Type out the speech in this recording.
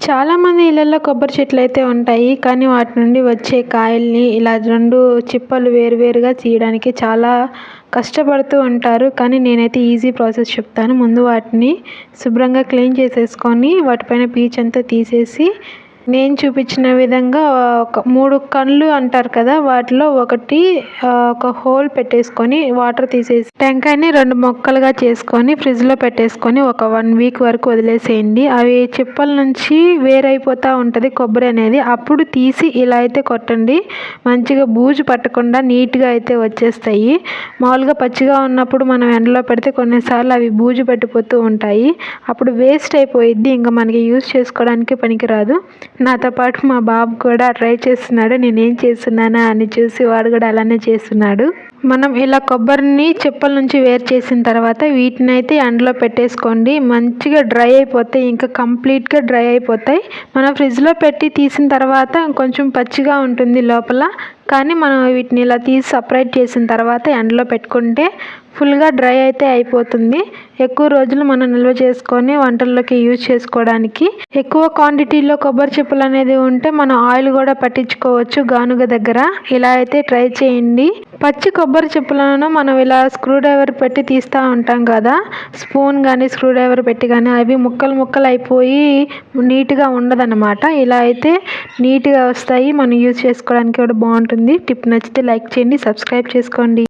చాలామంది ఇళ్లల్లో కొబ్బరి చెట్లయితే ఉంటాయి. కానీ వాటి నుండి వచ్చే కాయల్ని ఇలా 2 చిప్పలు వేరువేరుగా తీయడానికి చాలా కష్టపడుతూ ఉంటారు. కానీ నేనైతే ఈజీ ప్రాసెస్ చెప్తాను. ముందు వాటిని శుభ్రంగా క్లీన్ చేసేసుకొని వాటిపైన పీచంతా తీసేసి నేను చూపించిన విధంగా ఒక 3 కళ్ళు అంటారు కదా, వాటిలో ఒకటి ఒక హోల్ పెట్టేసుకొని వాటర్ తీసేసి టెంకాయని 2 ముక్కలుగా చేసుకొని ఫ్రిడ్జ్లో పెట్టేసుకొని ఒక 1 వీక్ వరకు వదిలేసేయండి. అవి చిప్పల నుంచి వేరైపోతూ ఉంటుంది కొబ్బరి అనేది. అప్పుడు తీసి ఇలా అయితే కొట్టండి. మంచిగా బూజు పట్టకుండా నీట్గా అయితే వచ్చేస్తాయి. మామూలుగా పచ్చిగా ఉన్నప్పుడు మనం ఎండలో పెడితే కొన్నిసార్లు అవి బూజు పట్టిపోతూ ఉంటాయి. అప్పుడు వేస్ట్ అయిపోయిద్ది, ఇంకా మనకి యూజ్ చేసుకోవడానికి పనికిరాదు. నాతో పాటు మా బాబు కూడా ట్రై చేస్తున్నాడు. నేనేం చేస్తున్నానా అని చూసి వాడు కూడా అలానే చేస్తున్నాడు. మనం ఇలా కొబ్బరిని చిప్పల నుంచి వేరు చేసిన తర్వాత వీటిని అయితే ఎండలో పెట్టేసుకోండి. మంచిగా డ్రై అయిపోతాయి, ఇంకా కంప్లీట్గా డ్రై అయిపోతాయి. మనం ఫ్రిడ్జ్లో పెట్టి తీసిన తర్వాత కొంచెం పచ్చిగా ఉంటుంది లోపల. కానీ మనం వీటిని ఇలా తీసి సపరేట్ చేసిన తర్వాత ఎండలో పెట్టుకుంటే ఫుల్గా డ్రై అయితే అయిపోతుంది. ఎక్కువ రోజులు మనం నిల్వ చేసుకొని వంటల్లోకి యూజ్ చేసుకోవడానికి. ఎక్కువ క్వాంటిటీలో కొబ్బరి చిప్పలు అనేది ఉంటే మనం ఆయిల్ కూడా పట్టించుకోవచ్చు గానుగ దగ్గర. ఇలా అయితే ట్రై చేయండి. పచ్చి కొబ్బరి చిప్పలను మనం ఇలా స్క్రూ డ్రైవర్ పెట్టి తీస్తూ ఉంటాం కదా, స్పూన్ కానీ స్క్రూ డ్రైవర్ పెట్టి కానీ, అవి ముక్కలు ముక్కలు అయిపోయి నీట్గా ఉండదన్నమాట. ఇలా అయితే నీట్గా వస్తాయి. మనం యూజ్ చేసుకోవడానికి కూడా బాగుంటుంది. టిప్ నచ్చితే లైక్ చేయండి, సబ్స్క్రైబ్ చేసుకోండి.